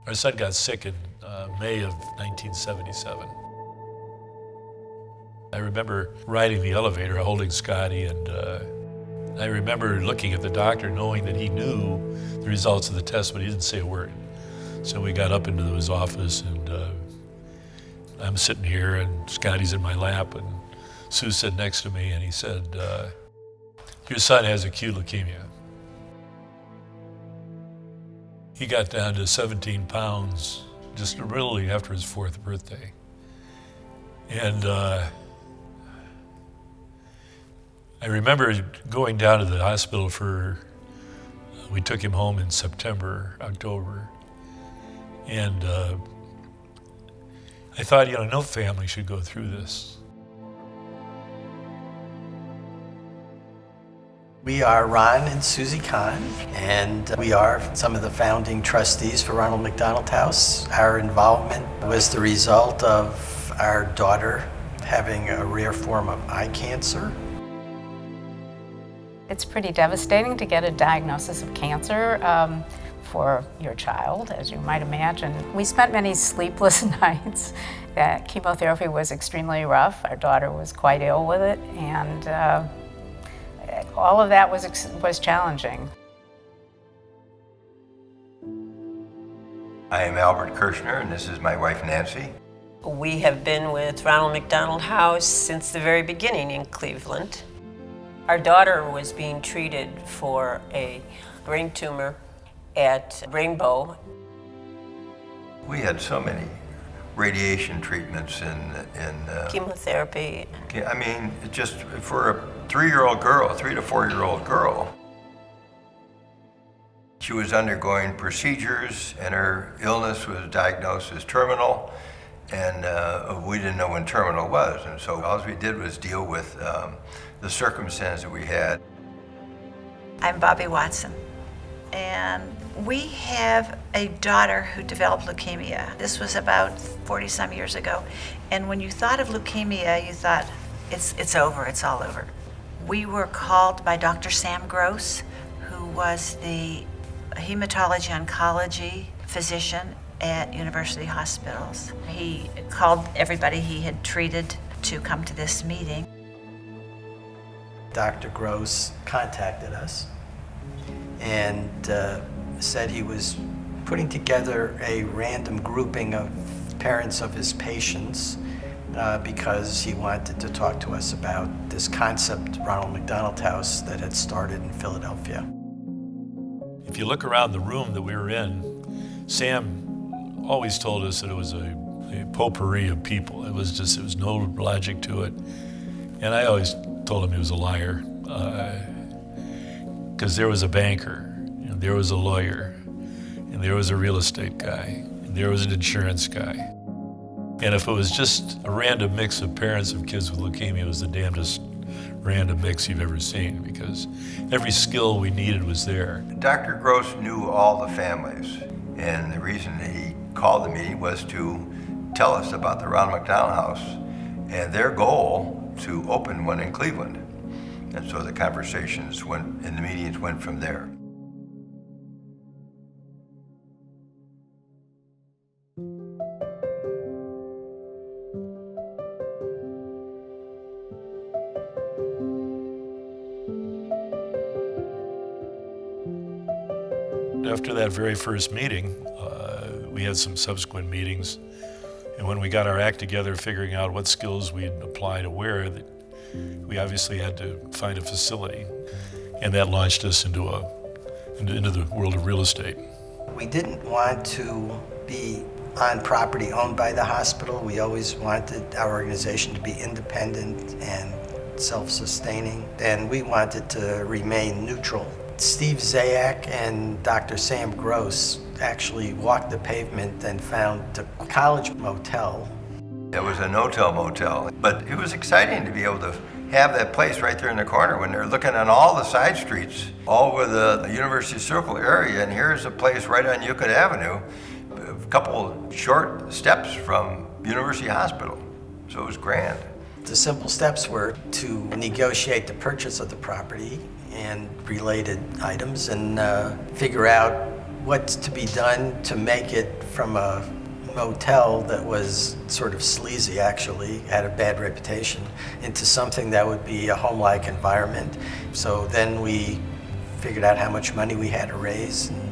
Our son got sick in May of 1977. I remember riding the elevator holding Scotty, and I remember looking at the doctor knowing that he knew the results of the test, but he didn't say a word. So we got up into his office, and I'm sitting here, and Scotty's in my lap, and Sue sat next to me, and he said, your son has acute leukemia. He got down to 17 pounds just literally after his 4th birthday. And I remember going down to the hospital we took him home in September, October. And I thought, no family should go through this. We are Ron and Susie Kahn, and we are some of the founding trustees for Ronald McDonald House. Our involvement was the result of our daughter having a rare form of eye cancer. It's pretty devastating to get a diagnosis of cancer for your child, as you might imagine. We spent many sleepless nights. Chemotherapy was extremely rough. Our daughter was quite ill with it, and all of that was challenging. I am Albert Kirshner, and this is my wife Nancy. We have been with Ronald McDonald House since the very beginning in Cleveland. Our daughter was being treated for a brain tumor at Rainbow. We had so many radiation treatments and Chemotherapy. I mean, just for a 3-year-old girl, 3 to 4-year-old girl, she was undergoing procedures, and her illness was diagnosed as terminal, and we didn't know when terminal was, and so all we did was deal with the circumstance that we had. I'm Bobby Watson, and we have a daughter who developed leukemia. This was about 40-some years ago, and when you thought of leukemia, you thought, it's over, it's all over. We were called by Dr. Sam Gross, who was the hematology oncology physician at University Hospitals. He called everybody he had treated to come to this meeting. Dr. Gross contacted us and said he was putting together a random grouping of parents of his patients because he wanted to talk to us about this concept, Ronald McDonald House, that had started in Philadelphia. If you look around the room that we were in, Sam always told us that it was a potpourri of people. It was no logic to it. And I always told him he was a liar, because there was a banker, and there was a lawyer, and there was a real estate guy, and there was an insurance guy. And if it was just a random mix of parents of kids with leukemia, it was the damnedest random mix you've ever seen, because every skill we needed was there. Dr. Gross knew all the families, and the reason that he called the meeting was to tell us about the Ronald McDonald House and their goal to open one in Cleveland. And so the conversations and the meetings went from there. After that very first meeting, we had some subsequent meetings. And when we got our act together, figuring out what skills we'd apply to where, we obviously had to find a facility. And that launched us into the world of real estate. We didn't want to be on property owned by the hospital. We always wanted our organization to be independent and self-sustaining, and we wanted to remain neutral. Steve Zayak and Dr. Sam Gross actually walked the pavement and found the College Motel. It was a no-tell motel, but it was exciting to be able to have that place right there in the corner when they're looking on all the side streets, all over the University Circle area, and here's a place right on Euclid Avenue, a couple short steps from University Hospital, so it was grand. The simple steps were to negotiate the purchase of the property and related items and figure out what's to be done to make it from a motel that was sort of sleazy, actually, had a bad reputation, into something that would be a home-like environment. So then we figured out how much money we had to raise and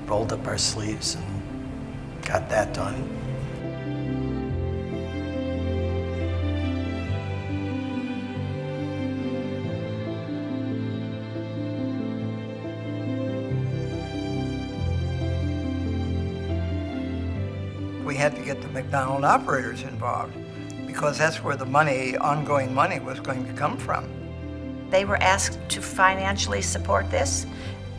rolled up our sleeves and got that done. We had to get the McDonald operators involved because that's where the money, ongoing money, was going to come from. They were asked to financially support this,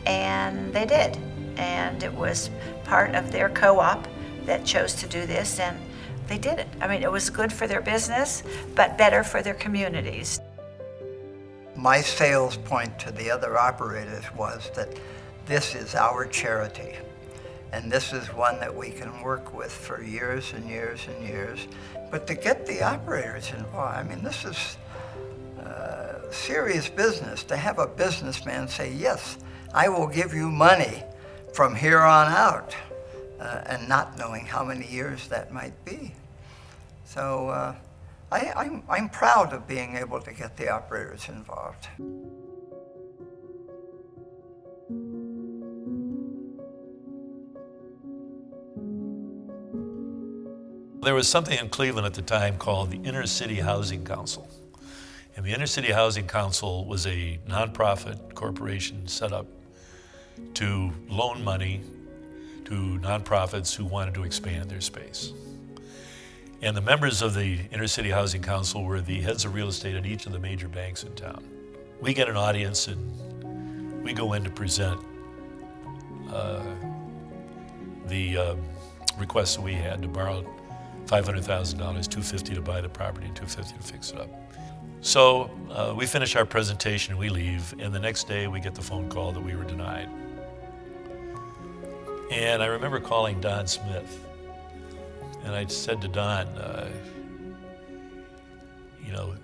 and they did. And it was part of their co-op that chose to do this, and they did it. I mean, it was good for their business, but better for their communities. My sales point to the other operators was that this is our charity. And this is one that we can work with for years and years and years. But to get the operators involved, I mean, this is serious business. To have a businessman say, yes, I will give you money from here on out, and not knowing how many years that might be. So I'm proud of being able to get the operators involved. There was something in Cleveland at the time called the Inner City Housing Council. And the Inner City Housing Council was a nonprofit corporation set up to loan money to nonprofits who wanted to expand their space. And the members of the Inner City Housing Council were the heads of real estate at each of the major banks in town. We get an audience and we go in to present the request that we had to borrow $500,000, $250 to buy the property, $250 to fix it up. So we finish our presentation, we leave, and the next day we get the phone call that we were denied. And I remember calling Don Smith, and I said to Don, you know,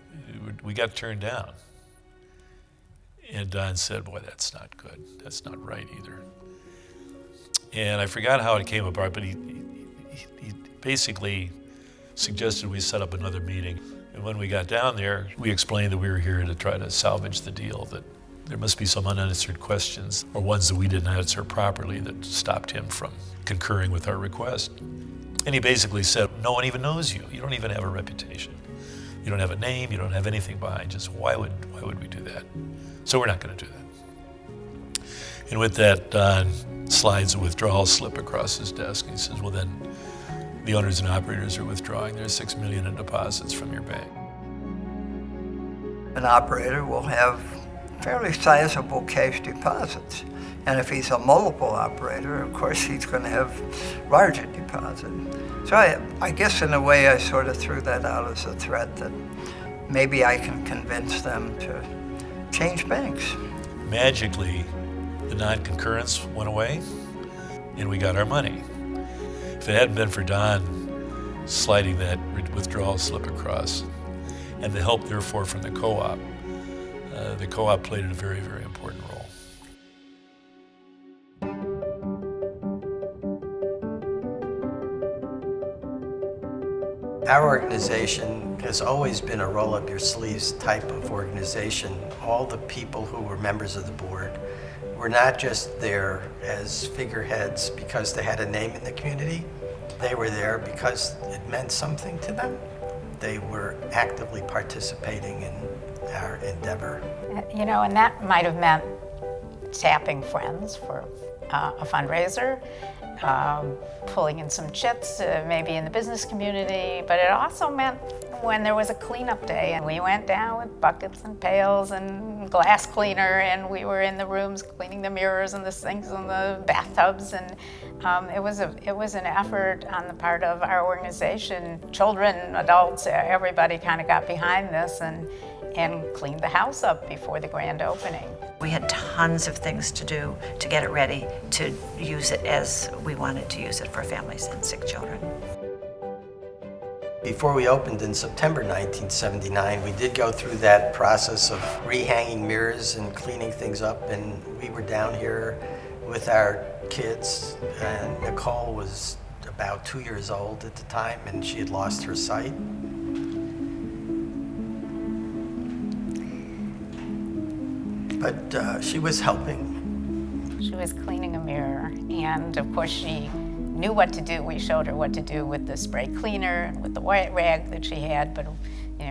we got turned down. And Don said, boy, that's not good. That's not right either. And I forgot how it came apart, but he basically suggested we set up another meeting. And when we got down there, we explained that we were here to try to salvage the deal, that there must be some unanswered questions or ones that we didn't answer properly that stopped him from concurring with our request. And he basically said, no one even knows you. You don't even have a reputation. You don't have a name, you don't have anything behind. Just why would we do that? So we're not going to do that. And with that, Don slides a withdrawal slip across his desk. And he says, well then, the owners and operators are withdrawing. There's $6 million in deposits from your bank. An operator will have fairly sizable cash deposits. And if he's a multiple operator, of course, he's going to have larger deposits. So I guess in a way I sort of threw that out as a threat that maybe I can convince them to change banks. Magically, the non-concurrence went away and we got our money. If it hadn't been for Don sliding that withdrawal slip across and the help, therefore, from the co-op played a very, very important role. Our organization has always been a roll-up-your-sleeves type of organization. All the people who were members of the board were not just there as figureheads because they had a name in the community. They were there because it meant something to them. They were actively participating in our endeavor. You know, and that might have meant tapping friends for a fundraiser, pulling in some chits, maybe in the business community, but it also meant when there was a cleanup day and we went down with buckets and pails and glass cleaner and we were in the rooms cleaning the mirrors and the sinks and the bathtubs, and it was an effort on the part of our organization. Children, adults, everybody kind of got behind this and cleaned the house up before the grand opening. We had tons of things to do to get it ready to use it as we wanted to use it for families and sick children. Before we opened in September 1979, we did go through that process of rehanging mirrors and cleaning things up, and we were down here with our kids, and Nicole was about 2 years old at the time, and she had lost her sight. But she was helping. She was cleaning a mirror, and of course she knew what to do. We showed her what to do with the spray cleaner and with the white rag that she had, but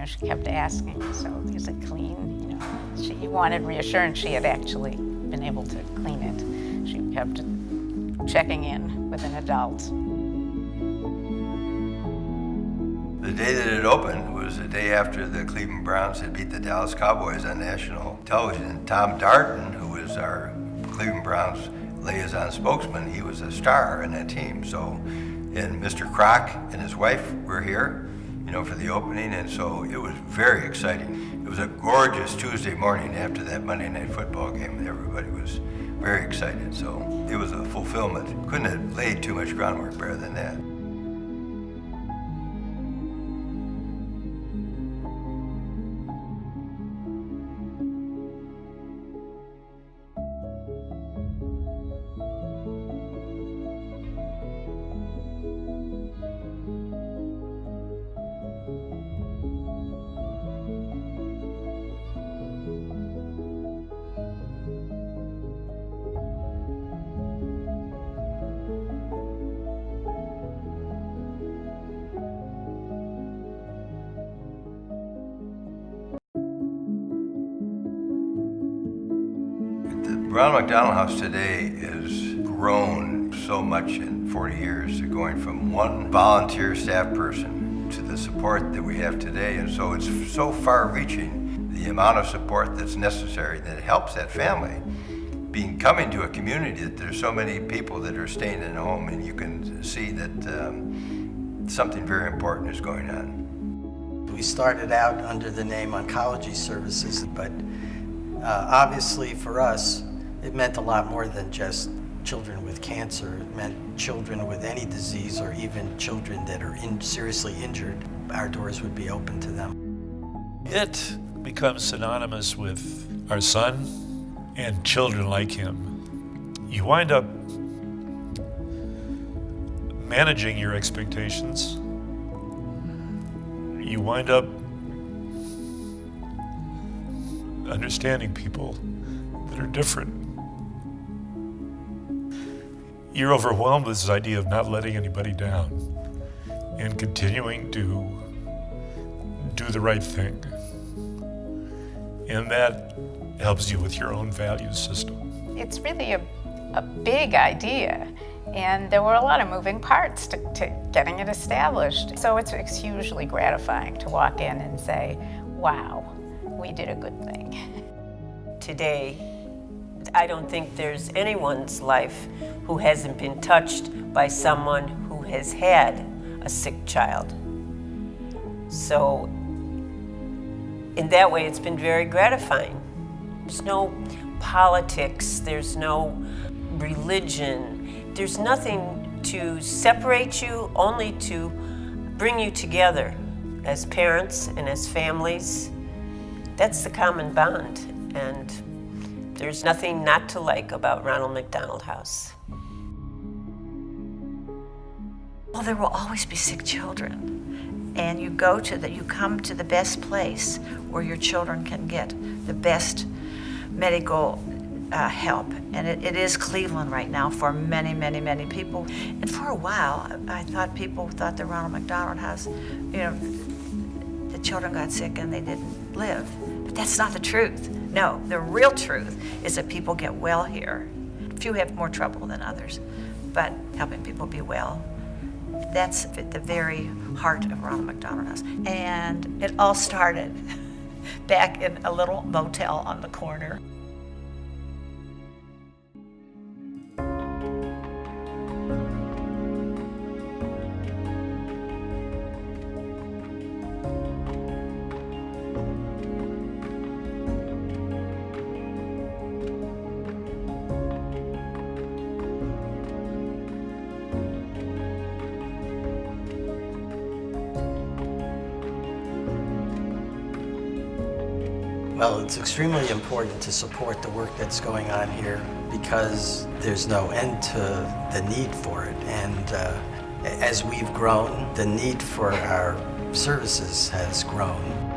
she kept asking, so is it clean? She wanted reassurance she had actually been able to clean it. She kept checking in with an adult. The day that it opened was the day after the Cleveland Browns had beat the Dallas Cowboys on national television. Tom Darden, who was our Cleveland Browns liaison spokesman, he was a star in that team. So, and Mr. Kroc and his wife were here, for the opening, and so it was very exciting. It was a gorgeous Tuesday morning after that Monday Night Football game, and everybody was very excited. So it was a fulfillment. Couldn't have laid too much groundwork better than that. Ronald McDonald House today has grown so much in 40 years, going from one volunteer staff person to the support that we have today. And so it's so far-reaching, the amount of support that's necessary that helps that family. Coming to a community that there's so many people that are staying in a home, and you can see that something very important is going on. We started out under the name Oncology Services, but obviously for us, it meant a lot more than just children with cancer. It meant children with any disease, or even children that are seriously injured. Our doors would be open to them. It becomes synonymous with our son and children like him. You wind up managing your expectations. You wind up understanding people that are different. You're overwhelmed with this idea of not letting anybody down and continuing to do the right thing. And that helps you with your own value system. It's really a big idea, and there were a lot of moving parts to getting it established. So it's hugely gratifying to walk in and say, wow, we did a good thing. Today, I don't think there's anyone's life who hasn't been touched by someone who has had a sick child. So in that way, it's been very gratifying. There's no politics, there's no religion, there's nothing to separate you, only to bring you together as parents and as families. That's the common bond, and there's nothing not to like about Ronald McDonald House. Well, there will always be sick children, and you come to the best place where your children can get the best medical help, and it is Cleveland right now for many, many, many people. And for a while, I thought people thought the Ronald McDonald House, the children got sick and they didn't live. But that's not the truth. No, the real truth is that people get well here. A few have more trouble than others, but helping people be well, that's at the very heart of Ronald McDonald House. And it all started back in a little motel on the corner. Well, it's extremely important to support the work that's going on here because there's no end to the need for it. And as we've grown, the need for our services has grown.